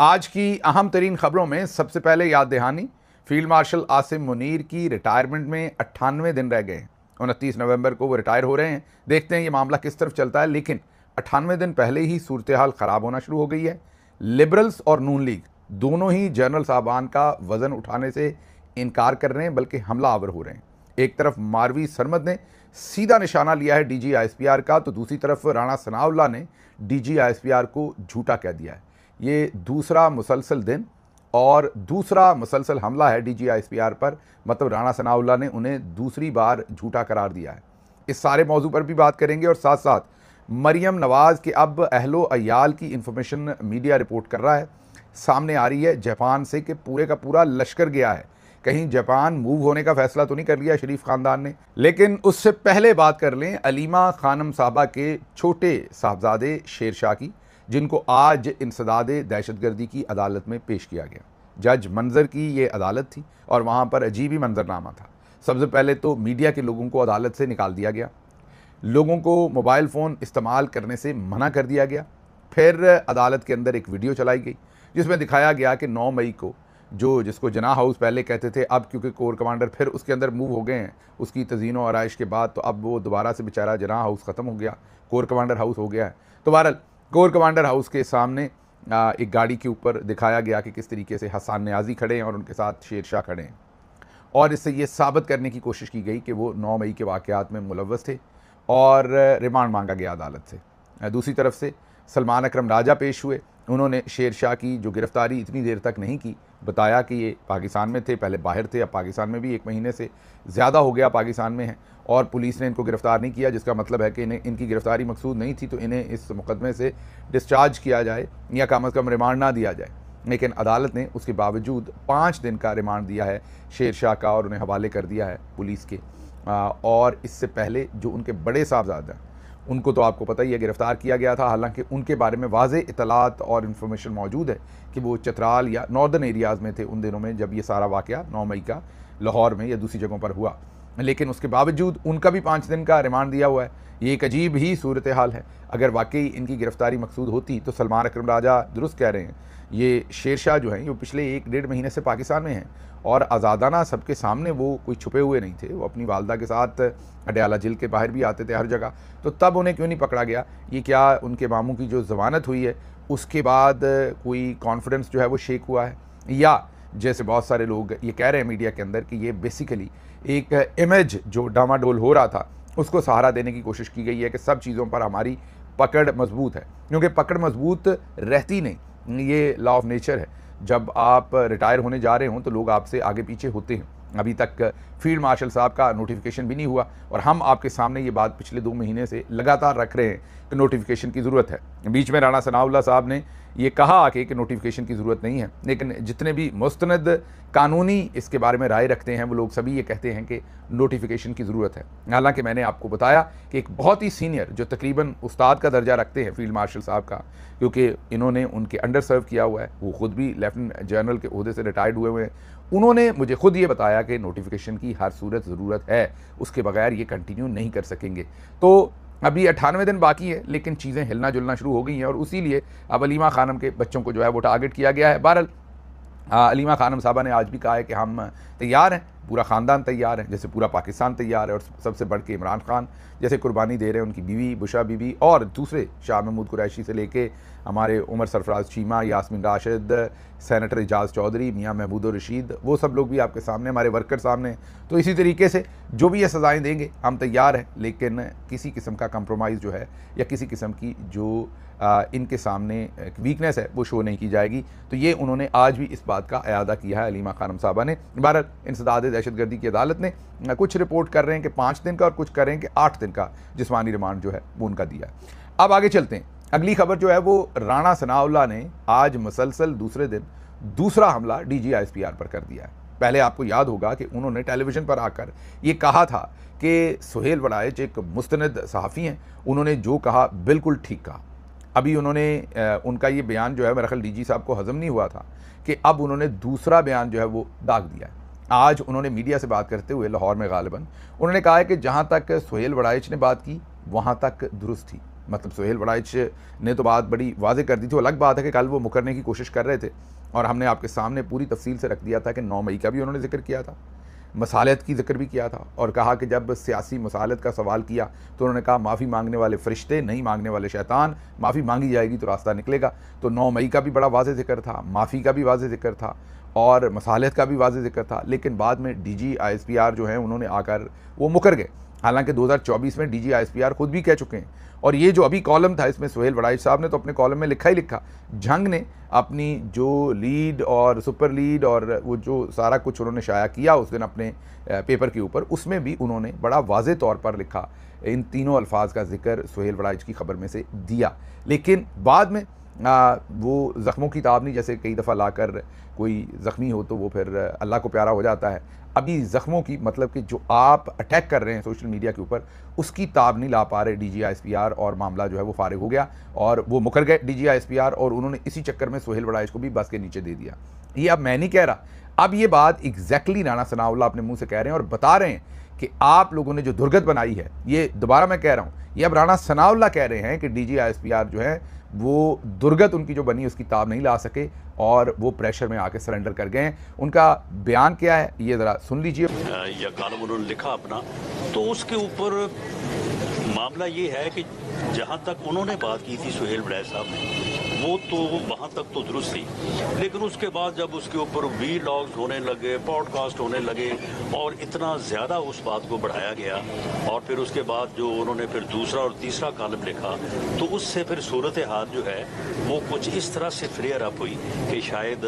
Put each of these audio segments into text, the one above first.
आज की अहम तरीन खबरों में सबसे पहले याद दहानी, फील्ड मार्शल आसिम मुनीर की रिटायरमेंट में 98 दिन रह गए हैं। 29 नवंबर को वो रिटायर हो रहे हैं। देखते हैं ये मामला किस तरफ चलता है, लेकिन 98 दिन पहले ही सूरत हाल ख़राब होना शुरू हो गई है। लिबरल्स और नून लीग दोनों ही जनरल साहबान का वज़न उठाने से इनकार कर रहे हैं, बल्कि हमला आवर हो रहे हैं। एक तरफ मारवी सरमद ने सीधा निशाना लिया है DG ISPR का, तो दूसरी तरफ राणा सनाउल्लाह ने DG ISPR को झूठा कह दिया है। ये दूसरा मुसलसल दिन और दूसरा मुसलसल हमला है DG ISPR पर, मतलब राणा सनाउल्लाह ने उन्हें दूसरी बार झूठा करार दिया है। इस सारे मौजू पर भी बात करेंगे और साथ साथ मरियम नवाज़ के अब अहलो अयाल की इंफॉर्मेशन मीडिया रिपोर्ट कर रहा है, सामने आ रही है जापान से कि पूरे का पूरा लश्कर गया है। कहीं जापान मूव होने का फैसला तो नहीं कर लिया शरीफ ख़ानदान ने। लेकिन उससे पहले बात कर लें अलीमा खानम साहबा के छोटे साहबजादे शेरशाह की, जिनको आज इंसदाद दहशतगर्दी की अदालत में पेश किया गया। जज मंजर की ये अदालत थी और वहाँ पर अजीब ही मंजरनामा था। सबसे पहले तो मीडिया के लोगों को अदालत से निकाल दिया गया, लोगों को मोबाइल फ़ोन इस्तेमाल करने से मना कर दिया गया। फिर अदालत के अंदर एक वीडियो चलाई गई जिसमें दिखाया गया कि 9 मई को जिसको जना हाउस पहले कहते थे, अब क्योंकि कोर कमांडर फिर उसके अंदर मूव हो गए हैं उसकी तज़ीन व आराइश के बाद, तो अब वो दोबारा से बेचारा जना हाउस ख़त्म हो गया, कोर कमांडर हाउस हो गया है। तो बहरहाल कोर कमांडर हाउस के सामने एक गाड़ी के ऊपर दिखाया गया कि किस तरीके से हसन न्याजी खड़े हैं और उनके साथ शेरशाह खड़े हैं, और इससे ये साबित करने की कोशिश की गई कि वो 9 मई के वाक़यात में मुलव्वस थे और रिमांड मांगा गया अदालत से। दूसरी तरफ से सलमान अकरम राजा पेश हुए। उन्होंने शेरशाह की जो गिरफ़्तारी इतनी देर तक नहीं की, बताया कि ये पाकिस्तान में थे, पहले बाहर थे, अब पाकिस्तान में भी 1 महीने से ज़्यादा हो गया पाकिस्तान में है और पुलिस ने इनको गिरफ़्तार नहीं किया, जिसका मतलब है कि इनकी गिरफ़्तारी मकसूद नहीं थी, तो इन्हें इस मुकदमे से डिस्चार्ज किया जाए या कम अज़ कम रिमांड ना दिया जाए। लेकिन अदालत ने उसके बावजूद 5 दिन का रिमांड दिया है शेरशाह का और उन्हें हवाले कर दिया है पुलिस के। और इससे पहले जो उनके बड़े साहबजादा हैं उनको तो आपको पता ही है गिरफ़्तार किया गया था, हालांकि उनके बारे में वाज़ेह इतलात और इन्फॉर्मेशन मौजूद है कि वो चतराल या नॉर्दर्न एरियाज़ में थे उन दिनों में जब ये सारा वाक़या 9 मई का लाहौर में या दूसरी जगहों पर हुआ। लेकिन उसके बावजूद उनका भी 5 दिन का रिमांड दिया हुआ है। ये एक अजीब ही सूरत हाल है। अगर वाकई इनकी गिरफ़्तारी मकसूद होती तो सलमान अकरम राजा दुरुस्त कह रहे हैं, ये शेरशाह जो हैं वो पिछले 1-1.5 महीने से पाकिस्तान में हैं और आज़ादाना सबके सामने वो कोई छुपे हुए नहीं थे। वो अपनी वालदा के साथ अडयाला जेल के बाहर भी आते थे हर जगह, तो तब उन्हें क्यों नहीं पकड़ा गया? ये क्या उनके मामू की जो ज़मानत हुई है उसके बाद कोई कॉन्फिडेंस जो है वो शेक हुआ है, या जैसे बहुत सारे लोग ये कह रहे हैं मीडिया के अंदर कि ये बेसिकली एक इमेज जो डामाडोल हो रहा था उसको सहारा देने की कोशिश की गई है कि सब चीज़ों पर हमारी पकड़ मजबूत है, क्योंकि पकड़ मजबूत रहती नहीं, ये लॉ ऑफ नेचर है। जब आप रिटायर होने जा रहे हों तो लोग आपसे आगे पीछे होते हैं। अभी तक फील्ड मार्शल साहब का नोटिफिकेशन भी नहीं हुआ और हम आपके सामने ये बात पिछले 2 महीने से लगातार रख रहे हैं कि नोटिफिकेशन की ज़रूरत है। बीच में राणा सनाउल्लाह साहब ने ये कहा आके कि नोटिफिकेशन की ज़रूरत नहीं है, लेकिन जितने भी मुस्तनद कानूनी इसके बारे में राय रखते हैं वो लोग सभी ये कहते हैं कि नोटिफिकेशन की ज़रूरत है। हालांकि मैंने आपको बताया कि एक बहुत ही सीनियर जो तकरीबन उस्ताद का दर्जा रखते हैं फील्ड मार्शल साहब का, क्योंकि इन्होंने उनके अंडर सर्व किया हुआ है, वो ख़ुद भी लेफ्टिनेंट जनरल के ओहदे से रिटायर्ड हुए हैं, उन्होंने मुझे खुद ये बताया कि नोटिफिकेशन की हर सूरत ज़रूरत है, उसके बगैर ये कंटिन्यू नहीं कर सकेंगे। तो अभी 98 दिन बाकी है, लेकिन चीज़ें हिलना जुलना शुरू हो गई हैं और उसीलिए अब अलीमा खानम के बच्चों को जो है वो टारगेट किया गया है। बहरहाल अलीमा खानम साहबा ने आज भी कहा है कि हम तैयार हैं, पूरा ख़ानदान तैयार है, जैसे पूरा पाकिस्तान तैयार है, और सबसे बढ़ के इमरान खान जैसे कुर्बानी दे रहे हैं, उनकी बीवी बुशरा बीबी और दूसरे शाह महमूद कुरैशी से लेके हमारे उमर सरफराज चीमा, यास्मीन राशिद, सेनेटर एजाज चौधरी, मियाँ महमूद रशीद, वो सब लोग भी आपके सामने, हमारे वर्कर सामने। तो इसी तरीके से जो भी ये सज़ाएँ देंगे हम तैयार हैं, लेकिन किसी किस्म का कंप्रोमाइज़ जो है या किसी किस्म की जो इनके सामने वीकनेस है वो शो नहीं की जाएगी। तो ये उन्होंने आज भी इस बात का अयादा किया है अलीमा खानम साहबा ने। बहरहाल इंसदाद दहशतगर्दी की अदालत ने कुछ रिपोर्ट कर रहे हैं कि 5 दिन का और कुछ कर रहे हैं कि 8 दिन का जिस्मानी रिमांड जो है वो उनका दिया है। अब आगे चलते हैं। अगली खबर जो है वो राणा सनाउल्लाह ने आज मुसलसल दूसरे दिन दूसरा हमला DG ISPR पर कर दिया है। पहले आपको याद होगा कि उन्होंने टेलीविज़न पर आकर ये कहा था कि सुहेल वड़ाइच एक मुस्तनद सहाफ़ी हैं, उन्होंने जो कहा बिल्कुल ठीक कहा। अभी उन्होंने उनका ये बयान जो है मेरा ख्याल DG साहब को हज़म नहीं हुआ था कि अब उन्होंने दूसरा बयान जो है वो दाग दिया है। आज उन्होंने मीडिया से बात करते हुए लाहौर में गालिबन उन्होंने कहा है कि जहाँ तक सुहेल वड़ाइच ने बात की वहाँ तक दुरुस्त थी, मतलब सुहेल वड़ाइच ने तो बात बड़ी वाज़ेह कर दी थी। वो अलग बात है कि कल वो मुकरने की कोशिश कर रहे थे और हमने आपके सामने पूरी तफसील से रख दिया था कि 9 मई का भी उन्होंने जिक्र किया था, मसालत की जिक्र भी किया था और कहा कि जब सियासी मसालत का सवाल किया तो उन्होंने कहा माफ़ी मांगने वाले फरिश्ते, नहीं मांगने वाले शैतान, माफ़ी मांगी जाएगी तो रास्ता निकलेगा। तो 9 मई का भी बड़ा वाज़ेह जिक्र था, माफ़ी का भी वाज़ेह जिक्र था और मसालत का भी वाज़ेह जिक्र था। लेकिन बाद में DG ISPR जो हैं उन्होंने आकर वो मुकर गए। हालांकि 2024 में DG ISPR खुद भी कह चुके हैं। और ये जो अभी कॉलम था इसमें सुहेल वड़ाइच साहब ने तो अपने कॉलम में लिखा ही लिखा, जंग ने अपनी जो लीड और सुपर लीड और वो जो सारा कुछ उन्होंने शाया किया उस दिन अपने पेपर के ऊपर, उसमें भी उन्होंने बड़ा वाज़ेह तौर पर लिखा, इन तीनों अल्फाज का जिक्र सुहेल वड़ाइच की खबर में से दिया। लेकिन बाद में वो ज़ख्मों की ताब नहीं, जैसे कई दफ़ा लाकर कोई ज़ख्मी हो तो वो फिर अल्लाह को प्यारा हो जाता है। अभी ज़ख्मों की मतलब कि जो आप अटैक कर रहे हैं सोशल मीडिया के ऊपर, उसकी ताब नहीं ला पा रहे DG ISPR और मामला जो है वो फारिग हो गया और वो मुकर गए DG ISPR और उन्होंने इसी चक्कर में सुहेल वड़ाइच को भी बस के नीचे दे दिया। ये अब मैं नहीं कह रहा, अब ये बात एग्जैक्टली राणा सनाउल्लाह अपने मुंह से कह रहे हैं और बता रहे हैं कि आप लोगों ने जो दुर्गत बनाई है, ये दोबारा मैं कह रहा हूँ, ये अब राणा सनाउल्लाह कह रहे हैं कि DG ISPR जो है वो दुर्गत उनकी जो बनी उसकी ताब नहीं ला सके और वो प्रेशर में आके सरेंडर कर गए। उनका बयान क्या है ये ज़रा सुन लीजिए। या कॉलम उन्होंने लिखा अपना, तो उसके ऊपर मामला ये है कि जहाँ तक उन्होंने बात की थी सुहेल वड़ाइच साहब ने, वो तो वहाँ तक तो दुरुस्त थी, लेकिन उसके बाद जब उसके ऊपर वीलॉग्स होने लगे, पॉडकास्ट होने लगे और इतना ज़्यादा उस बात को बढ़ाया गया और फिर उसके बाद जो उन्होंने फिर दूसरा और तीसरा कॉलम लिखा, तो उससे फिर सूरत हाल जो है वो कुछ इस तरह से फ्लेयर अप हुई कि शायद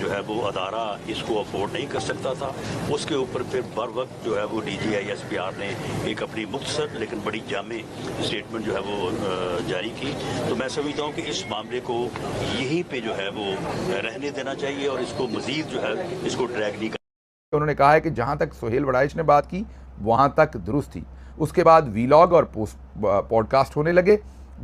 जो है वो अदारा इसको अफोर्ड नहीं कर सकता था। उसके ऊपर फिर बर वक्त जो है वो DG ISPR ने एक अपनी मुख्तसर लेकिन बड़ी जामे स्टेटमेंट जो है वो जारी की। तो मैं समझता हूँ कि इस मामले को यहीं पे जो है वो रहने देना चाहिए और इसको मजीद जो है इसको ड्रैग नहीं कर। उन्होंने कहा है कि जहाँ तक सुहेल वड़ाइच ने बात की वहाँ तक दुरुस्त थी, उसके बाद वीलॉग और पॉडकास्ट होने लगे,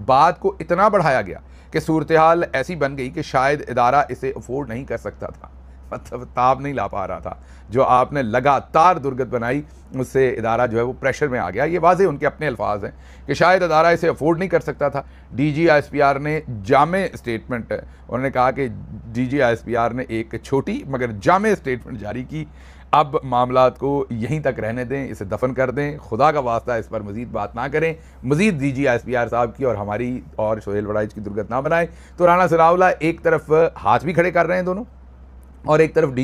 बात को इतना बढ़ाया गया कि सूरत हाल ऐसी बन गई कि शायद इदारा इसे अफोर्ड नहीं कर सकता था, मतलब ताब नहीं ला पा रहा था। जो आपने लगातार दुर्गत बनाई उससे इदारा जो है वो प्रेशर में आ गया। ये वाज़ेह उनके अपने अल्फाज हैं कि शायद इदारा इसे अफोर्ड नहीं कर सकता था। DG ISPR ने जामे स्टेटमेंट, उन्होंने कहा कि DG ISPR ने एक छोटी मगर जामे स्टेटमेंट जारी की। अब मामलात को यहीं तक रहने दें, इसे दफन कर दें, खुदा का वास्ता इस पर मज़ीद बात ना करें, मज़ीद DG ISPR साहब की और हमारी और सुहेल वड़ाइच की दुर्गत ना बनाएं। तो राणा सनाउल्लाह एक तरफ हाथ भी खड़े कर रहे हैं दोनों और एक तरफ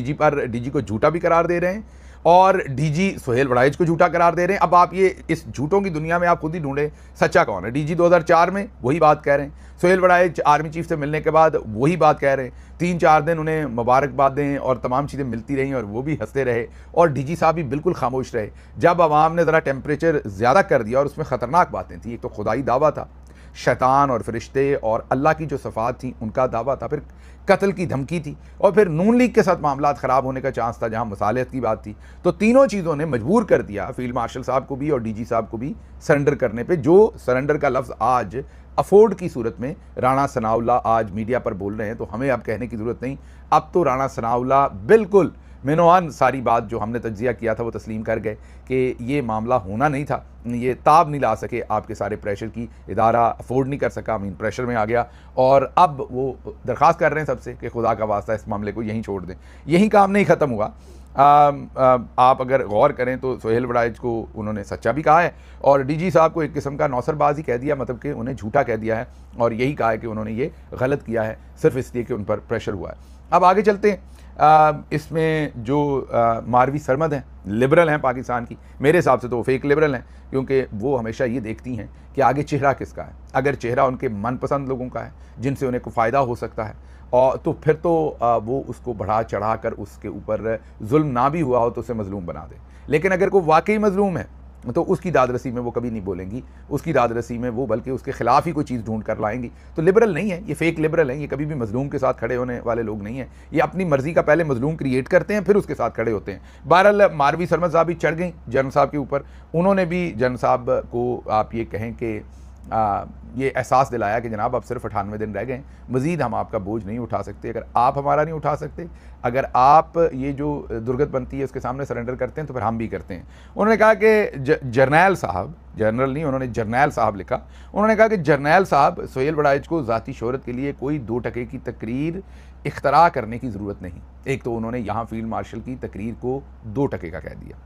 DG को झूठा भी करार दे रहे हैं और DG सुहेल वड़ाइच को झूठा करार दे रहे हैं। अब आप ये इस झूठों की दुनिया में आप खुद ही ढूंढें सच्चा कौन है। DG 2004 में वही बात कह रहे हैं, सुहेल वड़ाइच आर्मी चीफ से मिलने के बाद वही बात कह रहे हैं, 3-4 दिन उन्हें मुबारकबादें और तमाम चीज़ें मिलती रहीं और वो भी हंसते रहे और DG साहब भी बिल्कुल खामोश रहे। जब आवाम ने ज़रा टेम्परेचर ज़्यादा कर दिया और उसमें ख़तरनाक बातें थी, एक तो खुदाई दावा था, शैतान और फरिश्ते और अल्लाह की जो सफ़ात थी उनका दावा था, फिर कत्ल की धमकी थी और फिर नून लीग के साथ मामलात ख़राब होने का चांस था जहां मसालियत की बात थी। तो तीनों चीज़ों ने मजबूर कर दिया फील्ड मार्शल साहब को भी और DG साहब को भी सरेंडर करने पे। जो सरेंडर का लफ्ज़ आज अफोर्ड की सूरत में राणा सनाउल्लाह आज मीडिया पर बोल रहे हैं, तो हमें अब कहने की ज़रूरत नहीं। अब तो राणा सनाउल्लाह बिल्कुल मिनोआन सारी बात जो हमने तज्जिया किया था वो तस्लीम कर गए कि ये मामला होना नहीं था, ये ताब नहीं ला सके आपके सारे प्रेशर की, इदारा अफोर्ड नहीं कर सका, मीन प्रेशर में आ गया और अब वो दरख्वास्त कर रहे हैं सबसे कि खुदा का वास्ता इस मामले को यहीं छोड़ दें। यहीं काम नहीं ख़त्म हुआ। आप अगर गौर करें तो सुहेल वड़ाइच को उन्होंने सच्चा भी कहा है और DG साहब को एक किस्म का नौसरबाजी कह दिया, मतलब कि उन्हें झूठा कह दिया है और यही कहा है कि उन्होंने ये गलत किया है सिर्फ इसलिए कि उन पर प्रेशर हुआ है। अब आगे चलते हैं। इसमें जो मारवी सरमद हैं, लिबरल हैं पाकिस्तान की, मेरे हिसाब से तो वो फेक लिबरल हैं, क्योंकि वो हमेशा ये देखती हैं कि आगे चेहरा किसका है। अगर चेहरा उनके मनपसंद लोगों का है जिनसे उन्हें कोई फ़ायदा हो सकता है और तो फिर तो वो उसको बढ़ा चढ़ा कर उसके ऊपर जुल्म ना भी हुआ हो तो उसे मजलूम बना दे। लेकिन अगर कोई वाकई मजलूम है तो उसकी दादरसी में वो कभी नहीं बोलेंगी, उसकी दादरसी में वो बल्कि उसके खिलाफ ही कोई चीज़ ढूंढ कर लाएंगी। तो लिबरल नहीं है, ये फेक लिबरल हैं, ये कभी भी मजलूम के साथ खड़े होने वाले लोग नहीं हैं। ये अपनी मर्जी का पहले मजलूम क्रिएट करते हैं फिर उसके साथ खड़े होते हैं। बहरहाल मारवी सरमद साहब भी चढ़ गई जनरल साहब के ऊपर। उन्होंने भी जनरल साहब को आप ये कहें कि ये एहसास दिलाया कि जनाब अब सिर्फ 98 दिन रह गए, मज़ीद हम आपका बोझ नहीं उठा सकते। अगर आप हमारा नहीं उठा सकते, अगर आप ये जो दुर्गत बनती है उसके सामने सरेंडर करते हैं तो फिर हम भी करते हैं। उन्होंने कहा कि जर्नैल साहब, जनरल नहीं, उन्होंने जर्नैल साहब लिखा, उन्होंने कहा कि जर्नैल साहब, सुहेल बड़ाइच को ज़ाती शोहरत के लिए कोई 2 टके की तकरीर इख्तरा करने की ज़रूरत नहीं। एक तो उन्होंने यहाँ फील्ड मार्शल की तकरीर को 2 टके का कह दिया।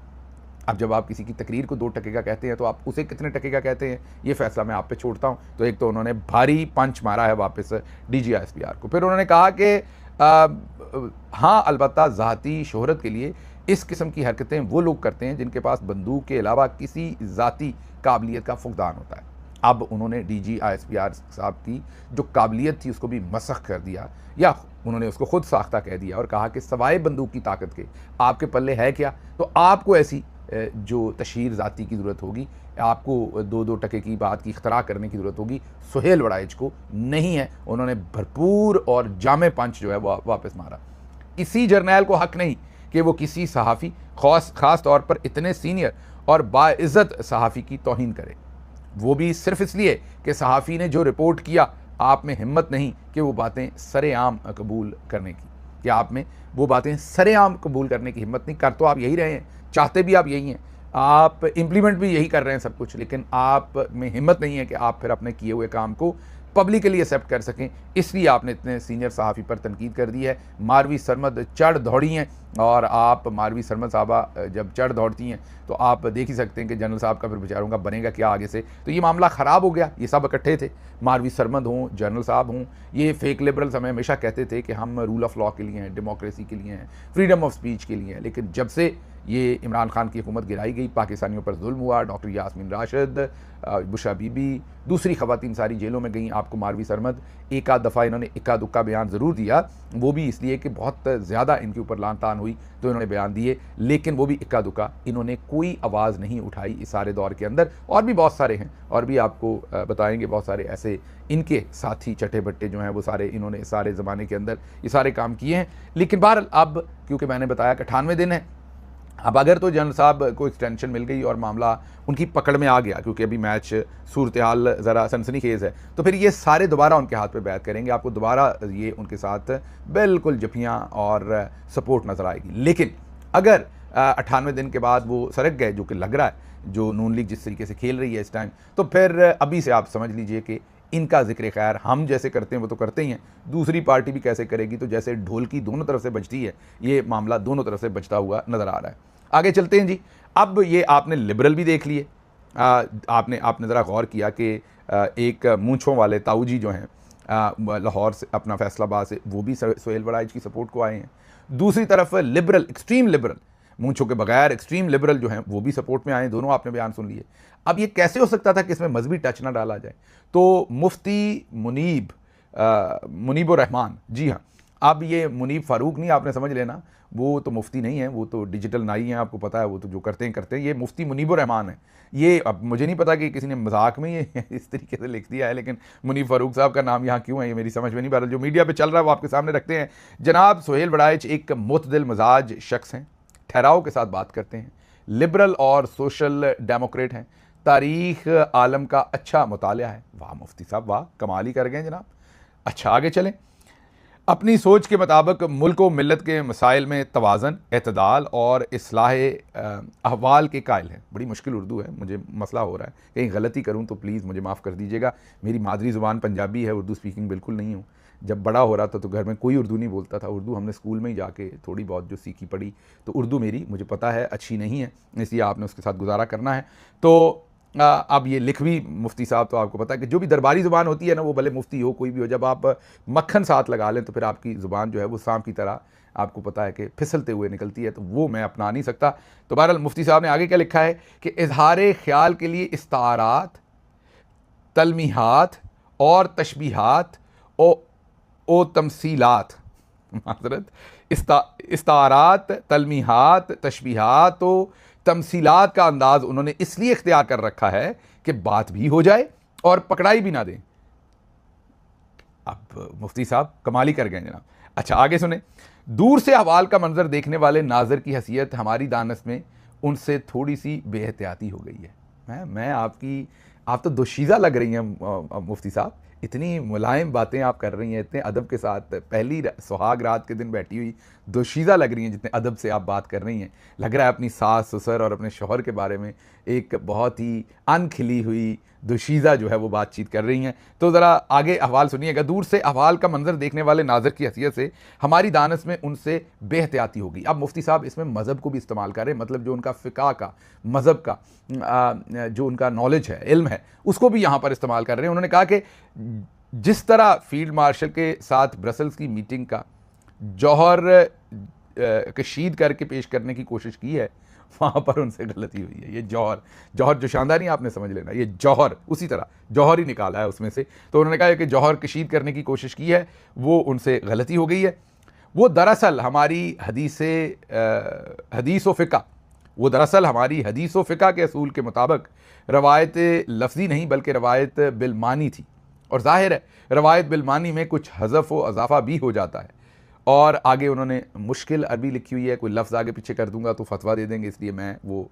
अब जब आप किसी की तकरीर को 2 टके का कहते हैं तो आप उसे कितने टके का कहते हैं, ये फैसला मैं आप पे छोड़ता हूँ। तो एक तो उन्होंने भारी पंच मारा है वापस DGISPR को। फिर उन्होंने कहा कि हाँ, अलबत्ता ज़ाती शोहरत के लिए इस किस्म की हरकतें वो लोग करते हैं जिनके पास बंदूक के अलावा किसी ज़ाती काबिलियत का फुकदान होता है। अब उन्होंने DGISPR साहब की जो काबिलियत थी उसको भी मसख कर दिया, या उन्होंने उसको खुद साख्ता कह दिया और कहा कि सवाए बंदूक की ताकत के आपके पल्ले है क्या। तो आपको ऐसी जो तशहीर ज़ाती की ज़रूरत होगी, आपको 2-2 टके की बात की इख्तरा करने की ज़रूरत होगी, सुहेल बड़ाइच को नहीं है। उन्होंने भरपूर और जामे पंच जो है वो वापस मारा। किसी जर्नैल को हक नहीं कि वो किसी सहाफ़ी, ख़ास तौर पर इतने सीनियर और बाइज़्ज़त सहाफ़ी की तौहीन करे, वो भी सिर्फ इसलिए कि सहाफ़ी ने जो रिपोर्ट किया, आप में हिम्मत नहीं कि वो बातें सरेआम कबूल करने की, कि आप में वो बातें सरेआम कबूल करने की हिम्मत नहीं। कर तो आप यही रहे हैं, चाहते भी आप यही हैं, आप इम्प्लीमेंट भी यही कर रहे हैं सब कुछ, लेकिन आप में हिम्मत नहीं है कि आप फिर अपने किए हुए काम को पब्लिकली एक्सेप्ट कर सकें। इसलिए आपने इतने सीनियर सहाफ़ी पर तनकीद कर दी है। मारवी सरमद चढ़ दौड़ी हैं, और आप मारवी सरमद साहबा जब चढ़ दौड़ती हैं तो आप देख ही सकते हैं कि जनरल साहब का फिर बेचारों का बनेगा क्या आगे से। तो ये मामला ख़राब हो गया। ये सब इकट्ठे थे, मारवी सरमद हों, जनरल साहब हों, ये फेक लिबरल्स हमें हमेशा कहते थे कि हम रूल ऑफ लॉ के लिए हैं, डेमोक्रेसी के लिए हैं, फ्रीडम ऑफ स्पीच के लिए हैं। लेकिन जब से ये इमरान खान की हुकूमत गिराई गई, पाकिस्तानियों पर जुल्म हुआ, डॉक्टर यास्मीन राशिद, बुशरा बीबी, दूसरी ख़वातीन सारी जेलों में गई। आपको मारवी सरमद एक आध दफ़ा इन्होंने इक्का दुक्का बयान ज़रूर दिया, वो भी इसलिए कि बहुत ज़्यादा इनके ऊपर लान तान हुई तो इन्होंने बयान दिए, लेकिन वो भी इक्का दुक्का, इन्होंने कोई आवाज़ नहीं उठाई इस सारे दौर के अंदर। और भी बहुत सारे हैं, और भी आपको बताएंगे बहुत सारे ऐसे इनके साथी चटे बट्टे जो हैं वो सारे, इन्होंने सारे ज़माने के अंदर ये सारे काम किए हैं। लेकिन बहरहाल अब क्योंकि मैंने बताया कि 98 दिन है, अब अगर तो जनरल साहब को एक्सटेंशन मिल गई और मामला उनकी पकड़ में आ गया, क्योंकि अभी मैच सूरत हाल ज़रा सनसनीखेज़ है, तो फिर ये सारे दोबारा उनके हाथ पे बैत करेंगे। आपको दोबारा ये उनके साथ बिल्कुल जफियाँ और सपोर्ट नज़र आएगी। लेकिन अगर 98 दिन के बाद वो सरक गए, जो कि लग रहा है, जो नून लीग जिस तरीके से खेल रही है इस टाइम, तो फिर अभी से आप समझ लीजिए कि इनका जिक्र खैर हम जैसे करते हैं वो तो करते ही हैं, दूसरी पार्टी भी कैसे करेगी। तो जैसे ढोल की दोनों तरफ से बजती है, ये मामला दोनों तरफ से बजता हुआ नज़र आ रहा है। आगे चलते हैं जी। अब ये आपने लिबरल भी देख लिए, आपने ज़रा गौर किया कि एक मूंछों वाले ताऊ जी जो हैं लाहौर से, अपना फैसलाबाद से, वो भी सुहेल बड़ाइच की सपोर्ट को आए हैं। दूसरी तरफ लिबरल, एक्सट्रीम लिबरल, मूंछों के बगैर एक्सट्रीम लिबरल जो हैं वो भी सपोर्ट में आए। दोनों आपने बयान सुन लिए। अब ये कैसे हो सकता था कि इसमें मजहबी टच ना डाला जाए? तो मुफ्ती मुनीबुर रहमान, जी हाँ, अब ये मुनीब फ़ारूक नहीं, आपने समझ लेना, वो तो मुफ्ती नहीं है, वो तो डिजिटल नाई हैं, आपको पता है, वो तो जो करते हैं। ये मुफ्ती मुनीबुर रहमान है। ये अब मुझे नहीं पता कि किसी ने मजाक में ये इस तरीके से लिख दिया है, लेकिन मुनीब फ़ारूक साहब का नाम यहाँ क्यों है ये मेरी समझ में नहीं आ रहा। जो मीडिया पे चल रहा है वो आपके सामने रखते हैं। जनाब सुहेल बड़ाइच एक मुतदिल मजाज शख्स हैं, ठहराव के साथ बात करते हैं, लिबरल और सोशल डेमोक्रेट हैं, तारीख़ आलम का अच्छा मुतालिया है। वाह मुफ्ती साहब, वाह, कमाल ही कर गए जनाब। अच्छा, आगे चलें। अपनी सोच के मुताबिक मुल्क व मिल्लत के मसाइल में तवाज़न, एतदाल और इस्लाह अहवाल के कायल हैं। बड़ी मुश्किल उर्दू है, मुझे मसला हो रहा है, कहीं गलती करूं तो प्लीज़ मुझे माफ़ कर दीजिएगा। मेरी मादरी ज़ुबान पंजाबी है, उर्दू स्पीकिंग बिल्कुल नहीं हूँ। जब बड़ा हो रहा था तो घर में कोई उर्दू नहीं बोलता था। उर्दू हमने स्कूल में ही जाके थोड़ी बहुत जो सीखी पढ़ी, तो उर्दू मेरी, मुझे पता है, अच्छी नहीं है, इसलिए आपने उसके साथ गुजारा करना है। तो अब ये लिख भी मुफ्ती साहब, तो आपको पता है कि जो भी दरबारी ज़ुबान होती है ना, वो भले मुफ्ती हो कोई भी हो, जब आप मक्खन साथ लगा लें तो फिर आपकी ज़ुबान जो है वो सांप की तरह, आपको पता है कि फिसलते हुए निकलती है, तो वो मैं अपना नहीं सकता। तो बहरहाल मुफ्ती साहब ने आगे क्या लिखा है कि इजहार ख्याल के लिए इस्तारात, तलमीहात और तशबीहात ओ तमसीलात, माज़रत, इस्तारात, तलमीहात, तशबीहात ओ तमसीलात का अंदाज़ उन्होंने इसलिए इख्तियार कर रखा है कि बात भी हो जाए और पकड़ाई भी ना दें। अब मुफ्ती साहब कमाल ही कर गए जनाब। अच्छा, आगे सुने। दूर से हवाल का मंजर देखने वाले नाज़र की हैसियत हमारी दानस में उनसे थोड़ी सी बेहतियाती हो गई है। मैं आप तो दोशीज़ा लग रही हैं मुफ्ती साहब, इतनी मुलायम बातें आप कर रही हैं, इतने अदब के साथ। पहली सुहाग रात के दिन बैठी हुई दोशीज़ा लग रही हैं, जितने अदब से आप बात कर रही हैं। लग रहा है अपनी सास ससुर और अपने शौहर के बारे में एक बहुत ही अनखिली हुई दोशीज़ा जो है वो बातचीत कर रही हैं। तो ज़रा आगे अहवाल सुनिएगा। दूर से अहवाल का मंजर देखने वाले नाज़र की हैसियत से हमारी दानस में उनसे बेहतियाती होगी। अब मुफ्ती साहब इसमें मज़हब को भी इस्तेमाल करें, मतलब जो उनका फ़िक़ा का, मज़हब का जो उनका नॉलेज है, इल्म है, उसको भी यहाँ पर इस्तेमाल कर रहे हैं। उन्होंने कहा कि जिस तरह फील्ड मार्शल के साथ ब्रसल्स की मीटिंग का जौहर कशीद करके पेश करने की कोशिश की है, वहाँ पर उनसे गलती हुई है। ये जौहर जो शानदार नहीं आपने समझ लेना, ये जौहर उसी तरह जौहर ही निकाला है उसमें से। तो उन्होंने कहा कि जौहर कशीद करने की कोशिश की है, वो उनसे गलती हो गई है। वो दरअसल हमारी हदीस व फ़िक़ा, वो दरअसल हमारी हदीस व फ़िक़ा के असूल के मुताबिक रवायत लफ्ज़ी नहीं बल्कि रवायत बिलमानी थी। और ज़ाहिर है रवायत बिलमानी में कुछ हज़फ़ व अज़ाफ़ा भी हो जाता है। और आगे उन्होंने मुश्किल अरबी लिखी हुई है, कोई लफ्ज़ आगे पीछे कर दूंगा तो फतवा दे देंगे, इसलिए मैं वो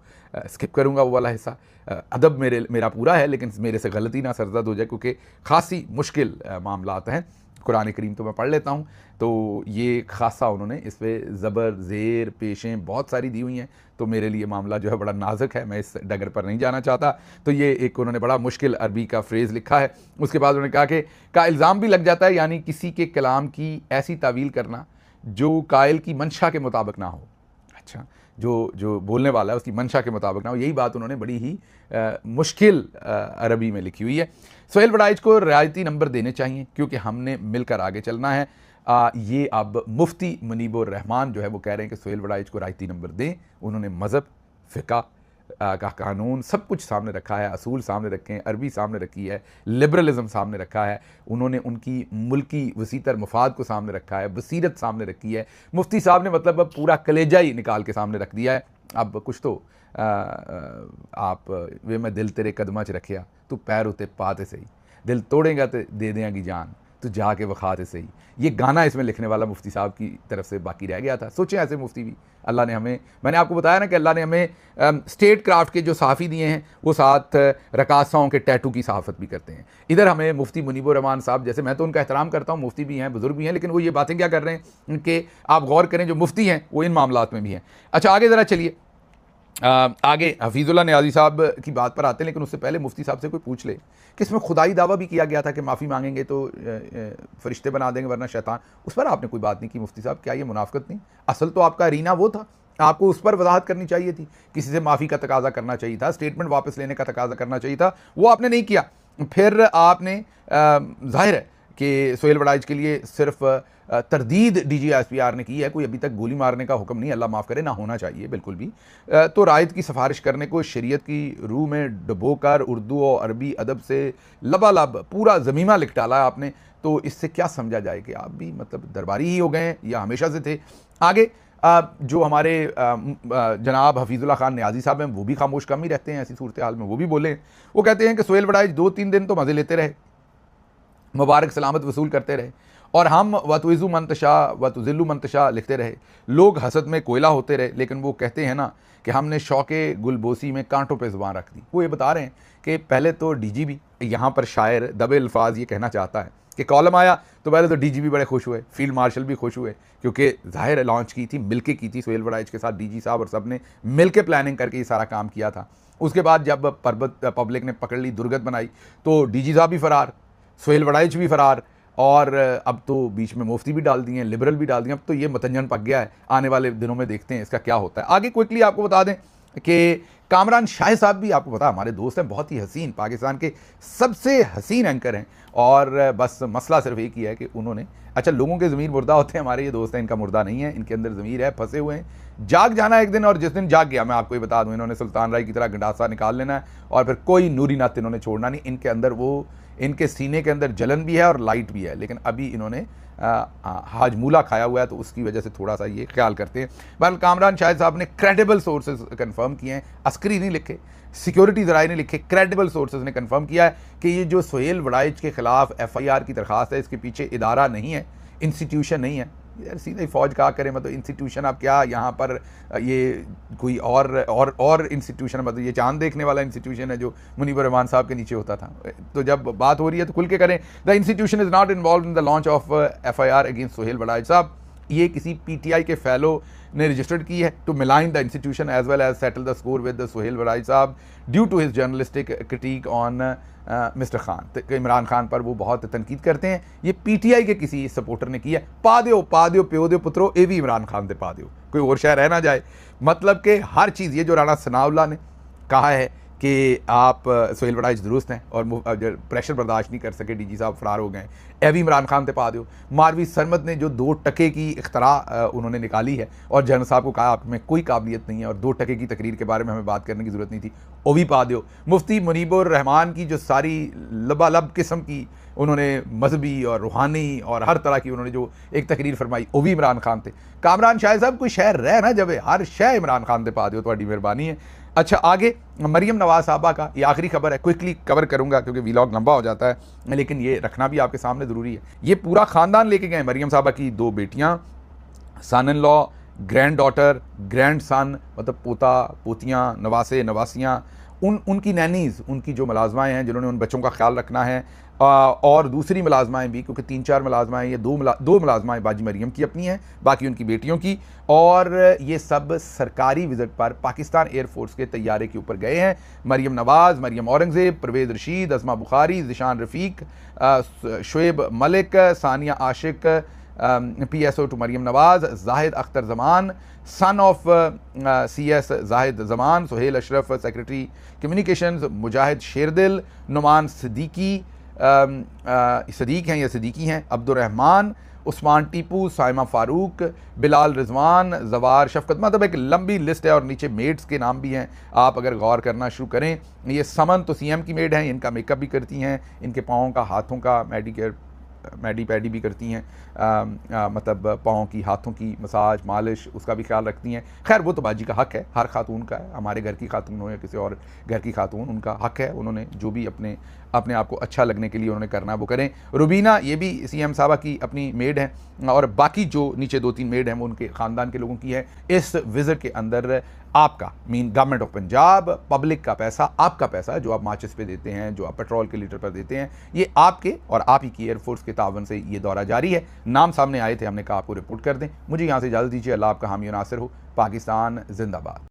स्किप करूंगा वो वाला हिस्सा। अदब मेरा पूरा है, लेकिन मेरे से गलती ना सरजद हो जाए, क्योंकि खासी मुश्किल मामलात हैं। कुरान करीम तो मैं पढ़ लेता हूँ, तो ये खासा उन्होंने इस पर ज़बर ज़ेर पेशें बहुत सारी दी हुई हैं, तो मेरे लिए मामला जो है बड़ा नाजुक है, मैं इस डगर पर नहीं जाना चाहता। तो ये एक उन्होंने बड़ा मुश्किल अरबी का फ्रेज़ लिखा है। उसके बाद उन्होंने कहा कि का इल्ज़ाम भी लग जाता है, यानी किसी के कलाम की ऐसी तावील करना जो कायल की मंशा के मुताबिक ना हो। अच्छा, जो बोलने वाला है उसकी मंशा के मुताबिक ना हो, यही बात उन्होंने बड़ी ही मुश्किल अरबी में लिखी हुई है। सोहेल वड़ाइच को रियायती नंबर देने चाहिए क्योंकि हमने मिलकर आगे चलना है। ये अब मुफ्ती मुनीबुर रहमान जो है वो कह रहे हैं कि सोहेल वड़ाइच को रियायती नंबर दें। उन्होंने मज़हब, फ़िक़ा का कानून सब कुछ सामने रखा है, असूल सामने रखे हैं, अरबी सामने रखी है, लिबरलिज़म सामने रखा है, उन्होंने उनकी मुल्की वसीतर मफाद को सामने रखा है, बसीरत सामने रखी है। मुफ्ती साहब ने मतलब अब पूरा कलेजा ही निकाल के सामने रख दिया है। अब कुछ तो आप वे मैं दिल तेरे कदमा च रखिया, तू पैर उते पाते सही, दिल तोड़ेगा तो दे देंगी जान, तो जाके वखाते सही। ये गाना इसमें लिखने वाला मुफ्ती साहब की तरफ से बाकी रह गया था। सोचें ऐसे मुफ्ती भी अल्लाह ने हमें, मैंने आपको बताया ना कि अल्लाह ने हमें स्टेट क्राफ्ट के जो सहाफ़ी दिए हैं, वो साथ रकासाओं के टैटू की सहाफ़त भी करते हैं। इधर हमें मुफ्ती मुनीबुर रहमान साहब जैसे, मैं तो उनका एहतराम करता हूँ, मुफ्ती भी हैं, बुज़ुर्ग भी हैं, लेकिन वो ये बातें क्या कर रहे हैं कि आप गौर करें, जो मुफ्ती हैं वो इन मामलात में भी हैं। अच्छा, आगे ज़रा चलिए, आगे हफीज़ुल्लाह नियाज़ी साहब की बात पर आते हैं, लेकिन उससे पहले मुफ्ती साहब से कोई पूछ ले कि इसमें खुदाई दावा भी किया गया था कि माफ़ी मांगेंगे तो फरिश्ते बना देंगे वरना शैतान। उस पर आपने कोई बात नहीं की मुफ्ती साहब, क्या ये मुनाफ़िकत नहीं? असल तो आपका अरीना वो था, आपको उस पर वजाहत करनी चाहिए थी, किसी से माफ़ी का तकाजा करना चाहिए था, स्टेटमेंट वापस लेने का तकाजा करना चाहिए था, वो आपने नहीं किया। फिर आपने ज़ाहिर है कि सोहेल वड़ाइच के लिए सिर्फ तरदीद DGSPR ने की है, कोई अभी तक गोली मारने का हुक्म नहीं, अल्लाह माफ़ करे, ना होना चाहिए बिल्कुल भी। तो रायत की सिफारिश करने को शरीयत की रूह में डुबोकर उर्दू और अरबी अदब से लबालब पूरा ज़मीमा लिख डाला है आपने। तो इससे क्या समझा जाए कि आप भी मतलब दरबारी ही हो गए हैं या हमेशा से थे? आगे जो हमारे जनाब हफीज़ुल्लाह खान नियाज़ी साहब हैं, वो भी खामोश कम ही रहते हैं ऐसी सूरत हाल में, वो भी बोले। वो कहते हैं कि सोहेल वड़ाइच 2-3 दिन तो मज़े लेते रहे, मुबारक सलामत वसूल करते रहे, और हम वतुइज़ु मंतशा वतुज़िल्लु मंतशा लिखते रहे। लोग हसद में कोयला होते रहे, लेकिन वो कहते हैं ना कि हमने शौक़े गुलबोसी में कांटों पे ज़ुबान रख दी। वो ये बता रहे हैं कि पहले तो DGB, यहाँ पर शायर दबे अल्फाज ये कहना चाहता है कि कॉलम आया तो पहले तो DGB बड़े खुश हुए, फील्ड मार्शल भी खुश हुए, क्योंकि ज़ाहिर लॉन्च की थी, मिलके की थी सोहेल वड़ाइच के साथ DG साहब, और सब ने मिल के प्लानिंग करके ये सारा काम किया था। उसके बाद जब पब्लिक ने पकड़ ली, दुर्गत बनाई, तो DG साहब भी फ़रार, सोहेल वड़ाइच भी फ़रार, और अब तो बीच में मुफ्ती भी डाल दिए हैं, लिबरल भी डाल दिए। अब तो ये मतंजन पक गया है। आने वाले दिनों में देखते हैं इसका क्या होता है। आगे क्विकली आपको बता दें कि कामरान शाह साहब भी आपको पता हमारे दोस्त हैं, बहुत ही हसीन, पाकिस्तान के सबसे हसीन एंकर हैं, और बस मसला सिर्फ एक ही है कि उन्होंने, अच्छा लोगों के ज़मीर मुर्दा होते हैं, हमारे ये दोस्त हैं, इनका मुर्दा नहीं है, इनके अंदर ज़मीर है, फंसे हुए हैं, जाग जाना एक दिन, और जिस दिन जाग गया मैं आपको ये बता दूँ, इन्होंने सुल्तान राय की तरह गंडासा निकाल लेना है, और फिर कोई नूरी नात इन्होंने छोड़ना नहीं। इनके अंदर वो, इनके सीने के अंदर जलन भी है और लाइट भी है, लेकिन अभी इन्होंने हाजमूला खाया हुआ है, तो उसकी वजह से थोड़ा सा ये ख्याल करते हैं। बहरहाल कामरान शाह साहब ने क्रेडिबल सोर्सेज कंफर्म किए हैं, अस्करी नहीं लिखे, सिक्योरिटी ज़राए नहीं लिखे, क्रेडिबल सोर्सेज ने कंफर्म किया है कि ये जो सोहेल वड़ाइच के ख़िलाफ़ FIR की दरख्वास्त है, इसके पीछे इदारा नहीं है, इंस्टीट्यूशन नहीं है, यार सीधा ही फ़ौज कहा करें, मतलब इंस्टीट्यूशन आप क्या यहाँ पर ये कोई और इंस्टीट्यूशन, मतलब ये चांद देखने वाला इंस्टीट्यूशन है जो मुनीबर रहमान साहब के नीचे होता था। तो जब बात हो रही है तो खुल के करें। The institution is not involve in the launch of FIR against Sohail Waraich साहब। ये किसी PTI के फेलो ने रजिस्टर्ड की है to malign the institution as well as settle the score with Sohail Waraich साहब due to his journalistic critic on mister Khan. तो इमरान खान पर वो बहुत तनकीद करते हैं। ये PTI के किसी सपोर्टर ने किया। पा दियो प्यो दियो पुत्रो, ये भी इमरान खान दे पा दियो, कोई और शहर रह ना जाए। मतलब कि हर चीज़, ये जो राणा सनाउल्लाह ने कहा है कि आप सोहेल वड़ाइच दुरुस्त हैं और प्रेशर बर्दाश्त नहीं कर सके, DG साहब फरार हो गए, ए भी इमरान खान ते पा दो। मारवी सरमद ने जो 2 टके की इख्तरा उन्होंने निकाली है और जनरल साहब को कहा आप में कोई काबिलियत नहीं है और 2 टके की तकरीर के बारे में हमें बात करने की ज़रूरत नहीं थी, वो भी पा दो। मुफ्ती मुनीबुर रहमान की जो सारी लबालब किस्म की उन्होंने मजहबी और रूहानी और हर तरह की उन्होंने जो एक तकरीर फरमाई, वो भी इमरान खान थे। कामरान शाह साहब कोई शहर रह ना जब हर शह इमरान खान दे पा दो, तो मेहरबानी है। अच्छा, आगे मरियम नवाज साहबा का ये आखिरी खबर है, क्विकली कवर करूंगा क्योंकि व्लॉग लंबा हो जाता है, लेकिन ये रखना भी आपके सामने ज़रूरी है। ये पूरा ख़ानदान लेके गए मरियम साहबा की 2 बेटियां, son in law, granddaughter, grandson, मतलब पोता पोतियाँ, नवासे नवासियाँ, उनकी नैनीज़, उनकी जो मुलाजमाएँ हैं जिन्होंने उन बच्चों का ख्याल रखना है, और दूसरी मुलाजमाएँ भी, क्योंकि 3-4 मुलाजमाएँ, ये 2 मुलाजमाएँ बाजी मरियम की अपनी हैं, बाकी उनकी बेटियों की, और ये सब सरकारी विज़िट पर पाकिस्तान एयरफोर्स के तैयारे के ऊपर गए हैं। Maryam Nawaz, Maryam Aurangzeb, Pervez Rashid, Azma Bukhari, Zeeshan Rafiq, Shoaib Malik, Sania Ashiq, PSO to Maryam Nawaz, Zahid Akhtar Zaman, son of CS Zahid Zaman, Sohail Ashraf secretary communications, Mujahid Sherdil, Noman Siddiqui Siddique हैं या सदीकी हैं, अब्दुर्रहमान, उस्मान टीपू, साइमा फ़ारूक, बिलाल रिजवान, जवार शफकत, मतलब एक लंबी लिस्ट है और नीचे मेड्स के नाम भी हैं। आप अगर गौर करना शुरू करें, ये समन तो CM की मेड हैं, इनका मेकअप भी करती हैं, इनके पाँव का हाथों का मैडी पैडी भी करती हैं, मतलब पाँव की हाथों की मसाज मालिश उसका भी ख्याल रखती हैं। खैर वो तो बाजी का हक़ है, हर खातून का है, हमारे घर की खातून हो या किसी और घर की खातून, उनका हक़ है, उन्होंने जो भी अपने आप को अच्छा लगने के लिए उन्होंने करना वो करें। रुबीना ये भी CM साहबा की अपनी मेड हैं, और बाकी जो नीचे 2-3 मेड हैं वो उनके ख़ानदान के लोगों की है। इस विज़िट के अंदर आपका गवर्नमेंट ऑफ पंजाब, पब्लिक का पैसा, आपका पैसा जो आप माचिस पे देते हैं, जो आप पेट्रोल के लीटर पर देते हैं, ये आपके और आप ही की एयरफोर्स के तावन से ये दौरा जारी है। नाम सामने आए थे, हमने कहा आपको रिपोर्ट कर दें। मुझे यहाँ से इजाज़त दीजिए। अल्लाह आपका हामी नासिर हो। पाकिस्तान जिंदाबाद।